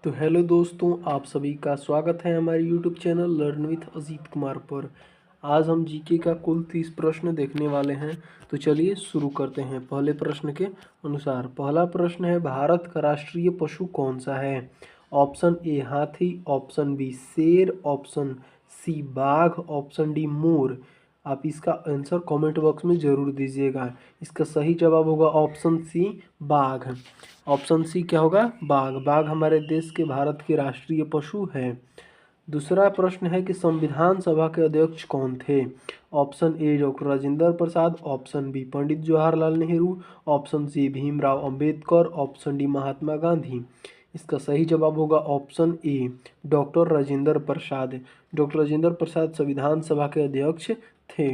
तो हेलो दोस्तों, आप सभी का स्वागत है हमारे YouTube channel learn with Ajit Kumar पर। आज हम जीके का कुल 30 प्रश्न देखने वाले हैं। तो चलिए शुरू करते हैं। पहले प्रश्न के अनुसार पहला प्रश्न है, भारत का राष्ट्रीय पशु कौन सा है? ऑप्शन ए हाथी, ऑप्शन बी शेर, ऑप्शन सी बाघ, ऑप्शन डी मोर। आप इसका आंसर कमेंट बॉक्स में ज़रूर दीजिएगा। इसका सही जवाब होगा ऑप्शन सी बाघ। ऑप्शन सी क्या होगा? बाघ। बाघ हमारे देश के भारत के राष्ट्रीय पशु है। दूसरा प्रश्न है कि संविधान सभा के अध्यक्ष कौन थे? Option A doctor Rajendra Prasad, option B Pandit Jawaharlal Nehru, option C Bhimrao Ambedkar, option D Mahatma Gandhi. इसका सही जवाब होगा option A doctor Rajendra Prasad. Doctor Rajendra Prasad संविधान सभा के अध्यक्ष थे।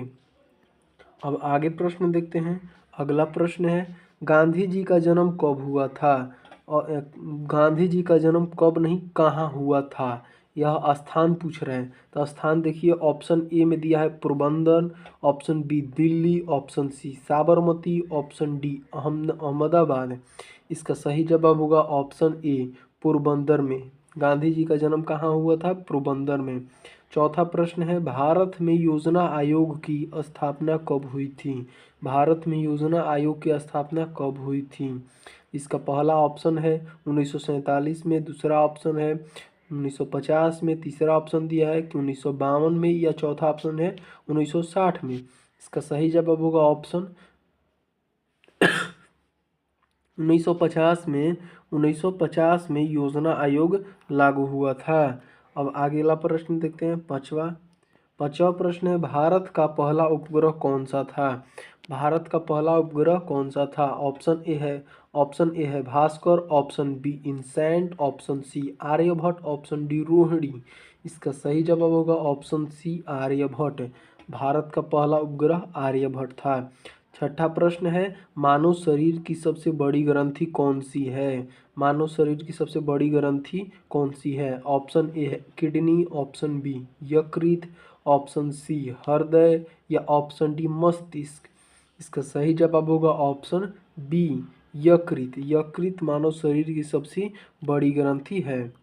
अब आगे प्रश्न देखते हैं। अगला प्रश्न है, गांधी जी का जन्म कब हुआ था? और गांधी जी का जन्म कब नहीं, कहाँ हुआ था? यह स्थान पूछ रहे हैं। तो स्थान देखिए, ऑप्शन ए में दिया है Porbandar, option B Delhi, option C Sabarmati, option D Ahmedabad. इसका सही जवाब होगा ऑप्शन ए पोरबंदर में। गांधी जी का जन्म कहाँ हुआ था? पोरबंदर में। चौथा प्रश्न है, भारत में योजना आयोग की स्थापना कब हुई थी? भारत में योजना आयोग की स्थापना कब हुई थी? इसका पहला ऑप्शन है 1947 में, दूसरा ऑप्शन है 1950 में, तीसरा ऑप्शन दिया है कि 1952 में, या चौथा ऑप्शन है 1960 में। इसका सही जवाब होगा ऑप्शन 1950 में। 1950 में योजना आयोग लागू हुआ था। अब अगला प्रश्न देखते हैं, पांचवा प्रश्न है, भारत का पहला उपग्रह कौन सा था? भारत का पहला उपग्रह कौन सा था? ऑप्शन ए है Bhaskara, option B INSAT, option C Aryabhata, option D Rohini. इसका सही जवाब होगा ऑप्शन सी आर्यभट्ट। भारत का पहला उपग्रह आर्यभट्ट था। छठा प्रश्न है, मानव शरीर की सबसे बड़ी ग्रंथि कौन सी है? मानव शरीर की सबसे बड़ी ग्रंथि कौन सी है? ऑप्शन ए है किडनी, ऑप्शन बी यकृत, ऑप्शन सी हृदय, या ऑप्शन डी मस्तिष्क। इसका सही जवाब होगा ऑप्शन बी यकृत। यकृत मानव शरीर की सबसे बड़ी ग्रंथि है।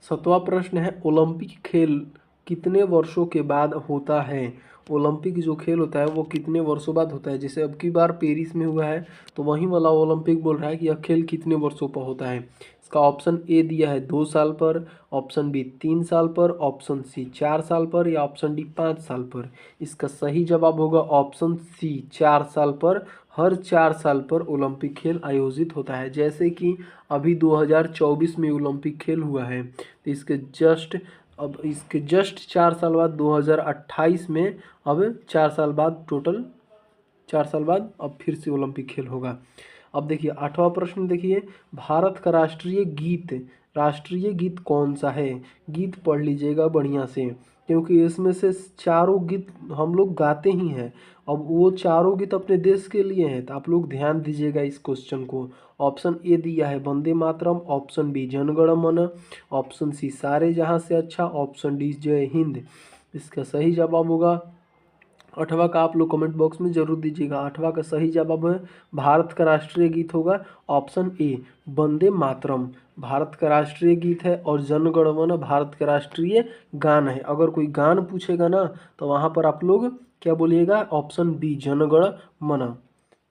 सातवां प्रश्न है, ओलंपिक खेल कितने वर्षों के बाद होता है? ओलंपिक जो खेल होता है वो कितने वर्षों बाद होता है? जैसे अब की बार पेरिस में हुआ है, तो वहीं वाला ओलंपिक बोल रहा है कि यह खेल कितने वर्षों पर होता है। इसका ऑप्शन ए दिया है 2 साल पर, ऑप्शन बी 3 साल पर, ऑप्शन सी 4 साल पर, या ऑप्शन डी 5 साल पर। इसका सही जवाब होगा ऑप्शन सी 4 साल पर। हर 4 साल पर ओलंपिक खेल आयोजित होता है। जैसे कि अभी 2024 में ओलंपिक खेल हुआ है, तो इसके जस्ट 4 साल बाद 2028 में, अब 4 साल बाद, टोटल 4 साल बाद अब फिर से ओलंपिक खेल होगा। अब देखिए आठवां प्रश्न देखिए, भारत का राष्ट्रीय गीत कौन सा है? गीत पढ़ लीजिएगा बढ़िया से, क्योंकि इसमें से चारों गीत हम लोग गाते ही हैं। अब वो चारों गीत अपने देश के लिए हैं, तो आप लोग ध्यान दीजिएगा इस क्वेश्चन को। ऑप्शन ए दिया है वंदे मातरम, ऑप्शन बी जनगण मन, ऑप्शन सी सारे जहां से अच्छा, ऑप्शन डी जय हिंद। इसका सही जवाब होगा आठवां का, आप लोग कमेंट बॉक्स में जरूर दीजिएगा। आठवां का सही जवाब है, भारत का राष्ट्रीय गीत होगा ऑप्शन ए वंदे मातरम। भारत का राष्ट्रीय गीत है, और जन गण मन भारत का राष्ट्रीय गान है। अगर कोई गान पूछेगा ना, तो वहाँ पर आप लोग क्या बोलिएगा? ऑप्शन बी जनगण मन।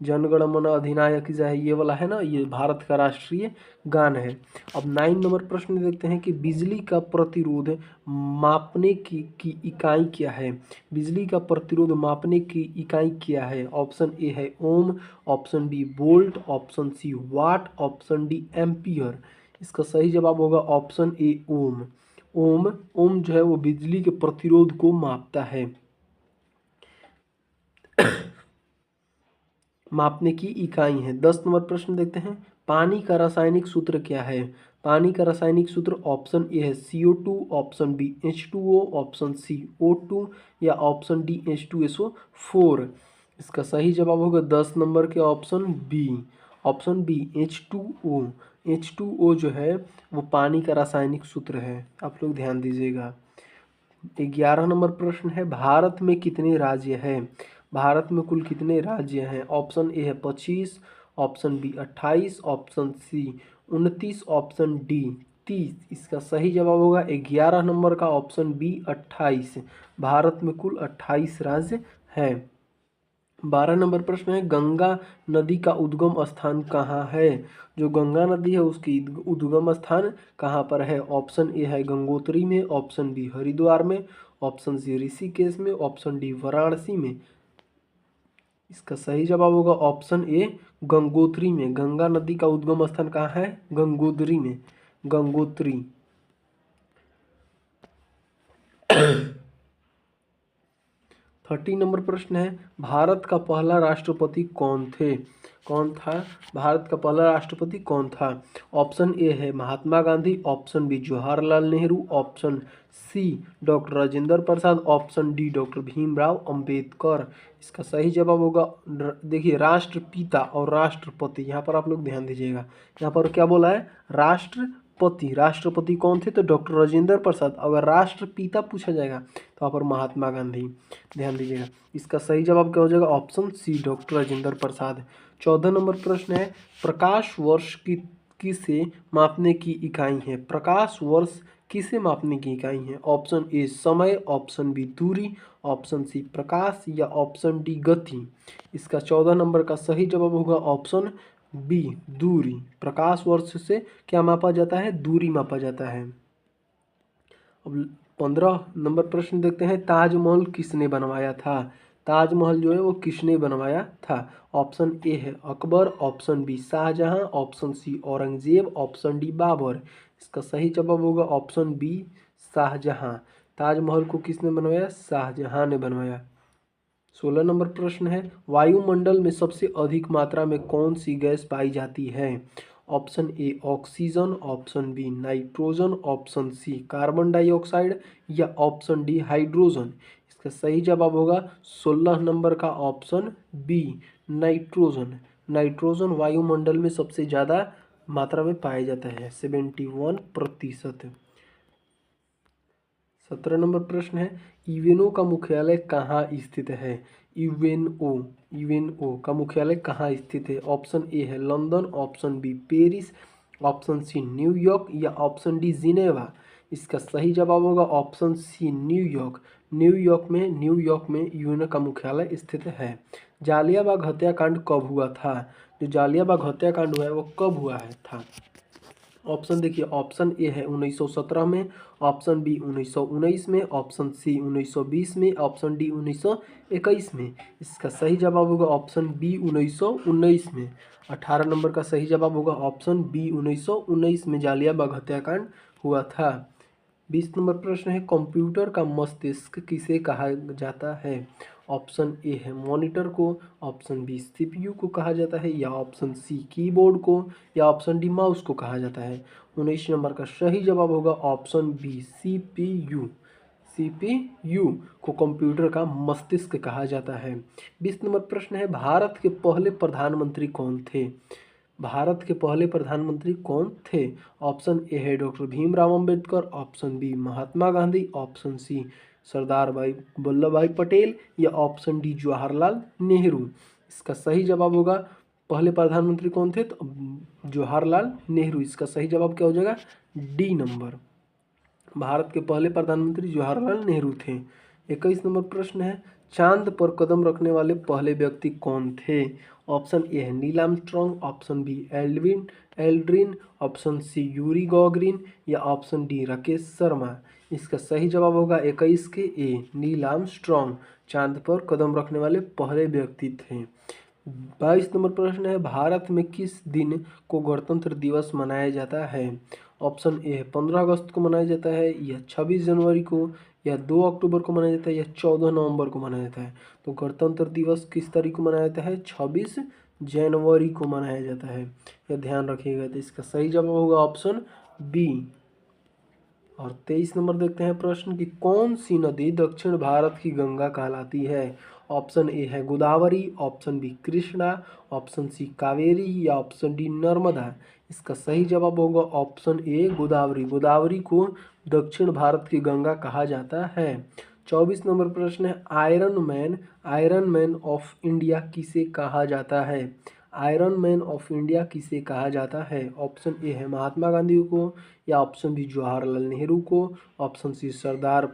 जनगण मन अधिनायक जय, ये वाला है ना, ये भारत का राष्ट्रीय गान है। अब 9 नंबर प्रश्न देखते हैं कि बिजली का प्रतिरोध मापने की इकाई क्या है? बिजली का प्रतिरोध मापने की इकाई क्या है? ऑप्शन ए है ohm, option B volt, option C watt, option D ampere. इसका सही जवाब होगा ऑप्शन ए ओम। ओम जो है वो बिजली के प्रतिरोध को मापता है। मापने की इकाई है। 10 नंबर प्रश्न देखते हैं, पानी का रासायनिक सूत्र क्या है? पानी का रासायनिक सूत्र ऑप्शन ए है CO2, option B H2O, option C O2, या ऑप्शन डी H2SO4। इसका सही जवाब होगा 10 नंबर के ऑप्शन बी H2O। H2O जो है वो पानी का रासायनिक सूत्र है, आप लोग ध्यान दीजिएगा। 11 नंबर प्रश्न है, भारत में कितने राज्य हैं? भारत में कुल कितने राज्य हैं? ऑप्शन ए है 25, option B 28, option C 29, option D 30। इसका सही जवाब होगा 11 नंबर का ऑप्शन बी 28। भारत में कुल 28 राज्य हैं। 12 नंबर प्रश्न है, गंगा नदी का उद्गम स्थान कहाँ है? जो गंगा नदी है उसकी उद्गम स्थान कहाँ पर है? ऑप्शन ए है गंगोत्री में, ऑप्शन बी हरिद्वार में, ऑप्शन सी ऋषिकेश में, ऑप्शन डी वाराणसी में। इसका सही जवाब होगा ऑप्शन ए गंगोत्री में। गंगा नदी का उद्गम स्थान कहाँ है? गंगोत्री में, गंगोत्री। 30 नंबर प्रश्न है, भारत का पहला राष्ट्रपति कौन थे? कौन था? भारत का पहला राष्ट्रपति कौन था? ऑप्शन ए है Mahatma Gandhi, option B Jawaharlal Nehru, option C doctor Rajendra Prasad, option D doctor Bhimrao Ambedkar. इसका सही जवाब होगा, देखिए राष्ट्रपिता और राष्ट्रपति, यहाँ पर आप लोग ध्यान दीजिएगा। यहाँ पर क्या बोला है? राष्ट्रपति। राष्ट्रपति कौन थे? तो डॉक्टर राजेंद्र प्रसाद। अगर राष्ट्रपिता पूछा जाएगा तो यहाँ पर महात्मा गांधी। ध्यान दीजिएगा। इसका सही जवाब क्या हो जाएगा? ऑप्शन सी डॉक्टर राजेंद्र प्रसाद। 14 नंबर प्रश्न है, प्रकाश वर्ष की किसे मापने की इकाई है? प्रकाश वर्ष किसे मापने की इकाई है? ऑप्शन ए समय, ऑप्शन बी दूरी, ऑप्शन सी प्रकाश या ऑप्शन डी गति। इसका 14 नंबर का सही जवाब होगा ऑप्शन बी दूरी। प्रकाश वर्ष से क्या मापा जाता है? दूरी मापा जाता है। अब 15 नंबर प्रश्न देखते हैं, ताजमहल किसने बनवाया था? ताजमहल जो है वो किसने बनवाया था? ऑप्शन ए है Akbar, option B Shahjahan, option C Aurangzeb, option D Babur. इसका सही जवाब होगा ऑप्शन बी शाहजहां। ताजमहल को किसने बनवाया? शाहजहां ने बनवाया। 16 नंबर प्रश्न है, वायुमंडल में सबसे अधिक मात्रा में कौन सी गैस पाई जाती है? Option A oxygen, option B nitrogen, option C carbon dioxide या ऑप्शन डी हाइड्रोजन। इसका सही जवाब होगा 16 नंबर का ऑप्शन बी नाइट्रोजन। नाइट्रोजन वायुमंडल में सबसे ज़्यादा मात्रा में पाया जाता है, 71%। 17 नंबर प्रश्न है, यूएनओ का मुख्यालय कहाँ स्थित है? यूएनओ का मुख्यालय कहाँ स्थित है? ऑप्शन ए है London, option B Paris, option C New York या ऑप्शन डी जिनेवा। इसका सही जवाब होगा ऑप्शन सी न्यूयॉर्क। न्यूयॉर्क में यूएनओ का मुख्यालय स्थित है। जालियांवाला हत्याकांड कब हुआ था? जो जालियांवाला हत्याकांड हुआ है वो कब हुआ है था? ऑप्शन देखिए, ऑप्शन ए है 1917 में, ऑप्शन बी 1919 में, ऑप्शन सी 1920 में, ऑप्शन डी 1921 में। इसका सही जवाब होगा ऑप्शन बी 1919 में। 18 नंबर का सही जवाब होगा ऑप्शन बी 1919 में जालियांवाला हत्याकांड हुआ था। 20 नंबर प्रश्न है, कंप्यूटर का मस्तिष्क किसे कहा जाता है? ऑप्शन ए है मॉनिटर को, ऑप्शन बी सीपीयू को कहा जाता है या ऑप्शन सी कीबोर्ड को या ऑप्शन डी माउस को कहा जाता है। 19 नंबर का सही जवाब होगा ऑप्शन बी सीपीयू। सीपीयू को कंप्यूटर का मस्तिष्क कहा जाता है। 20 नंबर प्रश्न है, भारत के पहले प्रधानमंत्री कौन थे? भारत के पहले प्रधानमंत्री कौन थे? ऑप्शन ए है doctor Bhimrao Ambedkar, option B Mahatma Gandhi, option C Sardar Bhai Vallabh भाई पटेल या ऑप्शन डी जवाहरलाल नेहरू। इसका सही जवाब होगा, पहले प्रधानमंत्री कौन थे? तो जवाहरलाल नेहरू। इसका सही जवाब क्या हो जाएगा? D number. भारत के पहले प्रधानमंत्री जवाहरलाल नेहरू थे। 21 नंबर प्रश्न है, चांद पर कदम रखने वाले पहले व्यक्ति कौन थे? ऑप्शन ए है Neil Armstrong, option B Aldrin, option C Yuri Gagarin या ऑप्शन डी राकेश शर्मा। इसका सही जवाब होगा 21 के ए नील आर्मस्ट्रॉन्ग चांद पर कदम रखने वाले पहले व्यक्ति थे। 22 नंबर प्रश्न है, भारत में किस दिन को गणतंत्र दिवस मनाया जाता है? ऑप्शन ए है 15 अगस्त को मनाया जाता है या 26 जनवरी को या 2 अक्टूबर को मनाया जाता है या 14 नवंबर को मनाया जाता है। तो गणतंत्र दिवस किस तारीख को मनाया जाता है? 26 जनवरी को मनाया जाता है, यह ध्यान रखिएगा। तो इसका सही जवाब होगा ऑप्शन बी। और 23 नंबर देखते हैं प्रश्न कि कौन सी नदी दक्षिण भारत की गंगा कहलाती है? ऑप्शन ए है Godavari, option B Krishna, option C Kaveri या ऑप्शन डी नर्मदा। इसका सही जवाब होगा ऑप्शन ए गोदावरी। गोदावरी को दक्षिण भारत की गंगा कहा जाता है। 24 नंबर प्रश्न है आयरन मैन ऑफ इंडिया किसे कहा जाता है? आयरन मैन ऑफ इंडिया किसे कहा जाता है? ऑप्शन ए है महात्मा गांधी को, या ऑप्शन बी जवाहरलाल नेहरू को, ऑप्शन सी सरदार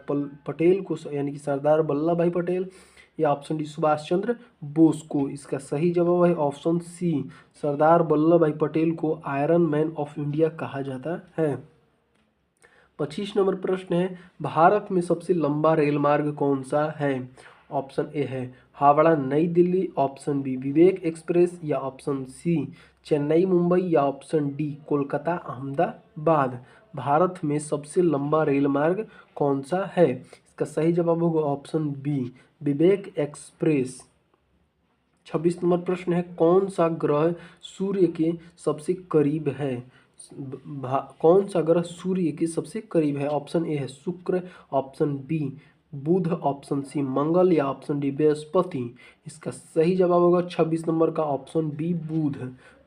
पटेल को यानी कि सरदार वल्लभ भाई पटेल, या ऑप्शन डी सुभाष चंद्र बोस को। इसका सही जवाब है ऑप्शन सी, सरदार वल्लभ भाई पटेल को आयरन मैन ऑफ इंडिया कहा जाता है। 25 नंबर प्रश्न है भारत में सबसे लंबा रेल मार्ग कौन सा है? ऑप्शन ए है हावड़ा नई दिल्ली, ऑप्शन बी विवेक एक्सप्रेस, या ऑप्शन सी चेन्नई मुंबई, या ऑप्शन डी कोलकाता अहमदाबाद। भारत में सबसे लंबा रेल मार्ग कौन सा है? इसका सही जवाब होगा ऑप्शन बी विवेक एक्सप्रेस। 26 नंबर प्रश्न है कौन सा ग्रह सूर्य के सबसे करीब है? कौन सा ग्रह सूर्य के सबसे करीब है? ऑप्शन ए है शुक्र, ऑप्शन बी बुध, ऑप्शन सी मंगल, या ऑप्शन डी बृहस्पति। इसका सही जवाब होगा 26 नंबर का ऑप्शन बी बुध।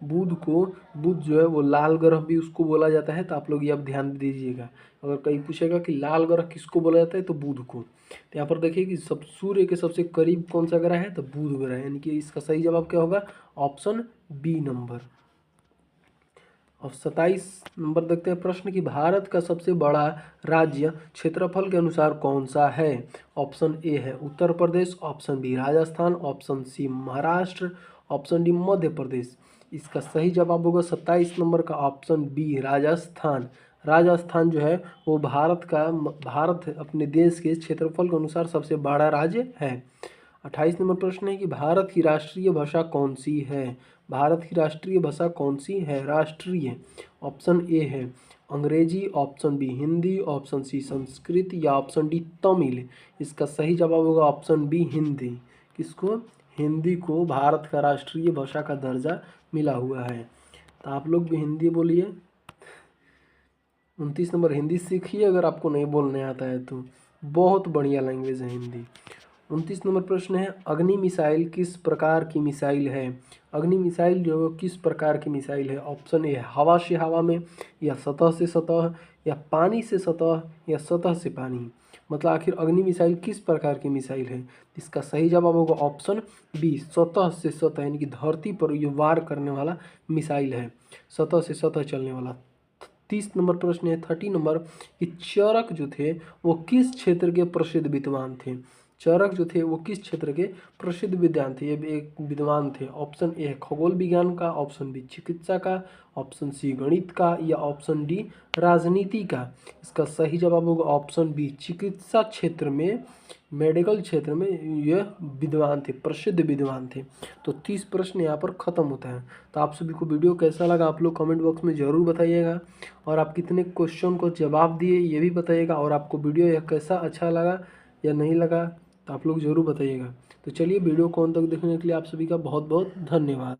बुध जो है वो लाल ग्रह भी उसको बोला जाता है, तो आप लोग ये अब ध्यान दीजिएगा। अगर कहीं पूछेगा कि लाल ग्रह किसको बोला जाता है तो बुध को। तो यहाँ पर देखिए कि सब सूर्य के सबसे करीब कौन सा ग्रह है, तो बुध ग्रह है, यानी कि इसका सही जवाब क्या होगा ऑप्शन बी नंबर। और 27 नंबर देखते हैं प्रश्न कि भारत का सबसे बड़ा राज्य क्षेत्रफल के अनुसार कौन सा है? ऑप्शन ए है Uttar Pradesh, option B Rajasthan, option C Maharashtra, option D Madhya Pradesh. इसका सही जवाब होगा 27 नंबर का ऑप्शन बी राजस्थान। राजस्थान जो है वो भारत अपने देश के क्षेत्रफल के अनुसार सबसे बड़ा राज्य है। 28 नंबर प्रश्न है कि भारत की राष्ट्रीय भाषा कौन सी है? भारत की राष्ट्रीय भाषा कौन सी है? राष्ट्रीय ऑप्शन ए है Angrezi, option B Hindi, option C Sanskrit, या ऑप्शन डी तमिल। इसका सही जवाब होगा ऑप्शन बी हिंदी। किसको? हिंदी को भारत का राष्ट्रीय भाषा का दर्जा मिला हुआ है। तो आप लोग भी हिंदी बोलिए। 29 नंबर हिंदी सीखिए अगर आपको नहीं बोलने आता है तो, बहुत बढ़िया लैंग्वेज है हिंदी। 29 नंबर प्रश्न है अग्नि मिसाइल किस प्रकार की मिसाइल है? अग्नि मिसाइल जो किस प्रकार की मिसाइल है? ऑप्शन ए हवा से हवा में, या सतह से सतह, या पानी से सतह, या सतह से पानी। मतलब आखिर अग्नि मिसाइल किस प्रकार की मिसाइल है? इसका सही जवाब होगा ऑप्शन बी सतह से सतह, यानी कि धरती पर ये वार करने वाला मिसाइल है, सतह से सतह चलने वाला। 30 नंबर प्रश्न है 30 नंबर कि चरक जो थे वो किस क्षेत्र के प्रसिद्ध विद्वान थे? चरक जो थे वो किस क्षेत्र के प्रसिद्ध विद्वान थे? ये एक विद्वान थे। ऑप्शन ए खगोल विज्ञान का, ऑप्शन बी चिकित्सा का, ऑप्शन सी गणित का, या ऑप्शन डी राजनीति का। इसका सही जवाब होगा ऑप्शन बी चिकित्सा क्षेत्र में, मेडिकल क्षेत्र में ये विद्वान थे, प्रसिद्ध विद्वान थे। तो 30 प्रश्न यहाँ पर ख़त्म होता है। तो आप सभी को वीडियो कैसा लगा आप लोग कमेंट बॉक्स में ज़रूर बताइएगा, और आप कितने क्वेश्चन को जवाब दिए ये भी बताइएगा, और आपको वीडियो यह कैसा अच्छा लगा या नहीं लगा तो आप लोग ज़रूर बताइएगा। तो चलिए वीडियो को अंत तक देखने के लिए आप सभी का बहुत बहुत धन्यवाद।